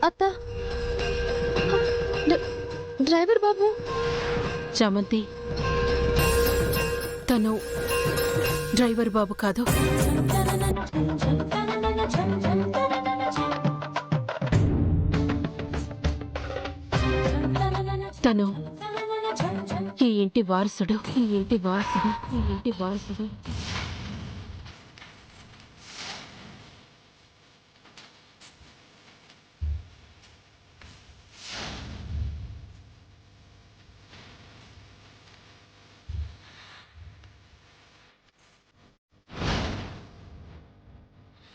అత్త, డ్రైవర్ బాబు. చామంతి, తను డ్రైవర్ బాబు కాదు. తను ఈ ఇంటి వారసుడు.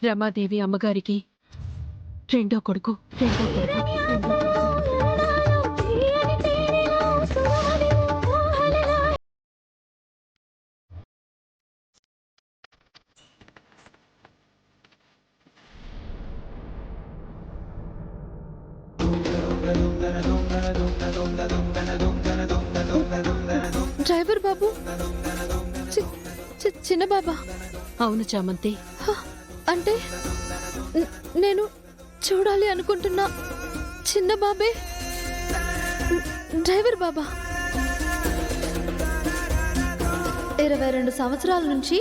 రమాదేవి అమ్మగారికి రెండో కొడుకు. డ్రైవర్ బాబు, చిన్న బాబా. అవును చామంతి. అంటే నేను చూడాలి అనుకుంటున్నా చిన్న బాబే డ్రైవర్ బాబా. 22 సంవత్సరాల నుంచి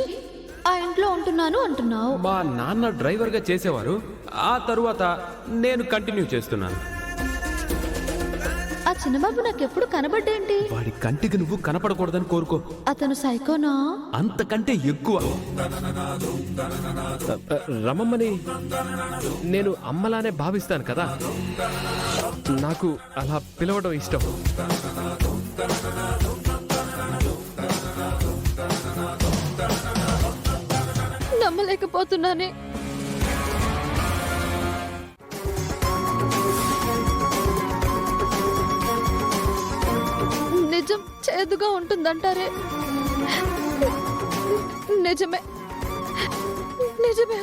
ఆ ఇంట్లో ఉంటున్నాను అంటున్నావు. మా నాన్న డ్రైవర్గా చేసేవారు, ఆ తరువాత నేను కంటిన్యూ చేస్తున్నాను. ఆ చిన్నబాబు నాకెప్పుడు కనబడ్డేంటి? వాడి కంటికి నువ్వు కనపడకూడదని కోరుకో. అతను సైకోనా? అంతకంటే ఎక్కువ. రమమ్మని నేను అమ్మలానే భావిస్తాను కదా, నాకు అలా పిలవడం ఇష్టం. నమ్మలేకపోతున్నానే. నిజం చేదుగా ఉంటుందంటారే. నిజమే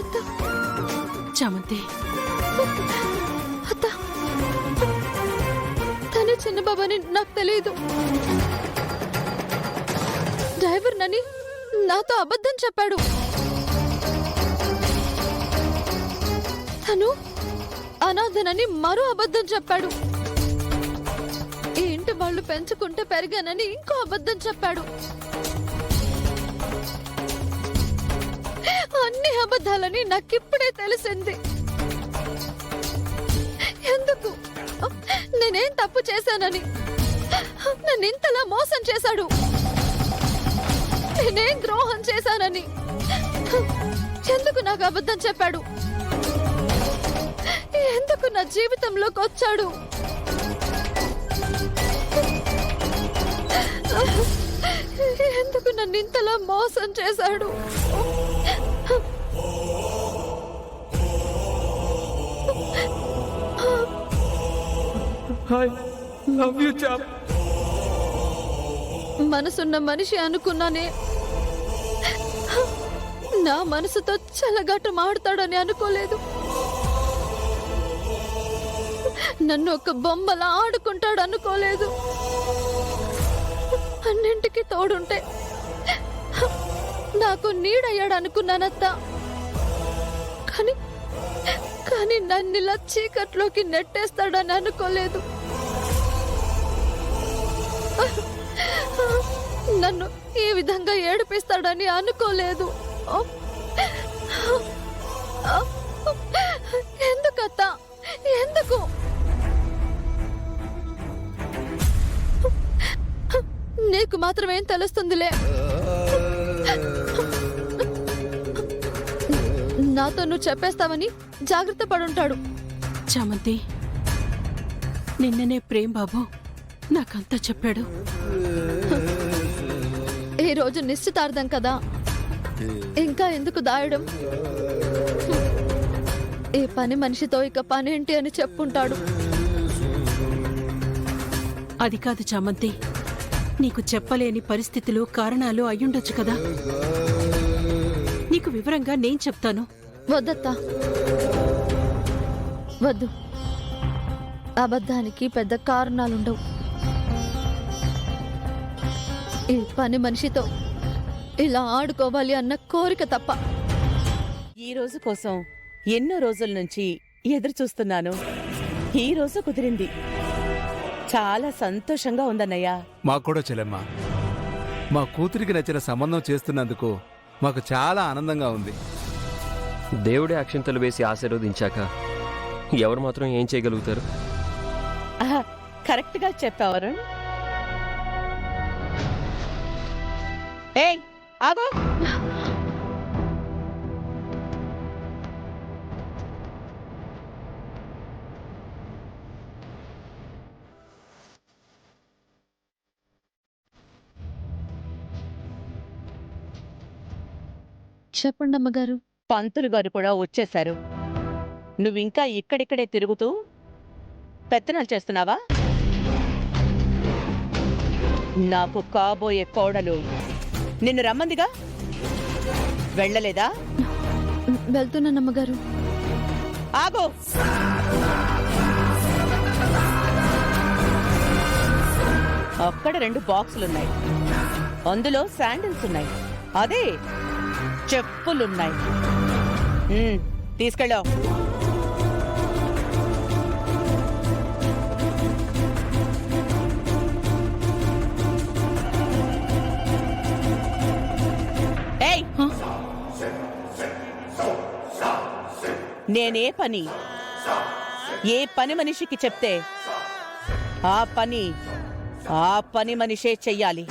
అత్త. చామంతి, అత్త, తనే చిన్న బాబాని నాకు తెలియదు. డ్రైవర్ నని నాతో అబద్ధం చెప్పాడు. తను అనాథనని మరో అబద్ధం చెప్పాడు. ఈ ఇంటి వాళ్ళు పెంచుకుంటే పెరిగానని ఇంకో అబద్ధం చెప్పాడు. అన్ని అబద్ధాలని నాకిప్పుడే తెలిసింది. ఎందుకు? నేనేం తప్పు చేశానని నన్ను ఇంతలా మోసం చేశాడు. నేనేం ద్రోహం చేశానని ఎందుకు నాకు అబద్ధం చెప్పాడు? ఎందుకు నా జీవితంలోకి వచ్చాడు? ఎందుకు నన్ను ఇంతలా మోసం చేశాడు? మనసున్న మనిషి అనుకున్నానే. నా మనసుతో చెలగాటం ఆడతాడని అనుకోలేదు. నన్ను ఒక బొమ్మలా ఆడుకుంటాడు అనుకోలేదు. అన్నింటికి తోడుంటే నాకు నీడయ్యాడు అనుకున్నానత్త. కానీ నన్నిలా చీకట్లోకి నెట్టేస్తాడని అనుకోలేదు. నన్ను ఈ విధంగా ఏడిపిస్తాడని అనుకోలేదు. ఎందుకత్త? ఎందుకు? నీకు మాత్రమేం తెలుస్తుందిలే. నాతో నువ్వు చెప్పేస్తావని జాగ్రత్త పడుంటాడు. చామంతి, నిన్ననే ప్రేమ్ బాబు నాకంతా చెప్పాడు. ఈ రోజు నిశ్చితార్థం కదా, ఇంకా ఎందుకు దాయడం? ఈ పని మనిషితో ఇక పనేంటి అని చెప్పుంటాడు. అది కాదు చామంతి, నీకు చెప్పలేని పరిస్థితులు కారణాలు అయ్యుండొచ్చు కదా. నీకు వివరంగా నేను చెప్తాను. వద్దత్తా, వద్దు. అబద్ధానికి పెద్ద కారణాలుండవు. ఈ పని మనిషితో ఇలా ఆడుకోవాలి అన్న కోరిక తప్ప. ఈ రోజు కోసం ఎన్నో రోజుల నుంచి ఎదురు చూస్తున్నాను. ఈ రోజు కుదిరింది. చాలా సంతోషంగా ఉందన్నయ్య. మాకు కూడా చెల్లెమ్మ, మా కూతురికి నచ్చిన సంబంధం చేస్తున్నందుకు మాకు చాలా ఆనందంగా ఉంది. దేవుడే అక్షింతలు వేసి ఆశీర్వదించాక ఎవరు మాత్రం ఏం చేయగలుగుతారు? ఆహా, కరెక్ట్ గా చెప్పావు అరుణ్. ఏయ్ ఆగో. చెప్పండి అమ్మగారు. పంతులు గారు కూడా వచ్చేశారు. నువ్వింకా ఇక్కడిక్కడే తిరుగుతూ పెత్తనాలు చేస్తున్నావా? నాకు కాబోయే కోడలు నిన్ను రమ్మందిగా, వెళ్ళలేదా? వెళ్తున్నాను అమ్మగారు. ఆగో. అక్కడ 2 బాక్సులున్నాయి. అందులో శాండిల్స్ ఉన్నాయి. అదే చెప్పులున్నాయి. తీసుకెళ్ళావు. ఏయ్, నేనే పని ఏ పని మనిషికి చెప్తే ఆ పని మనిషే చెయ్యాలి.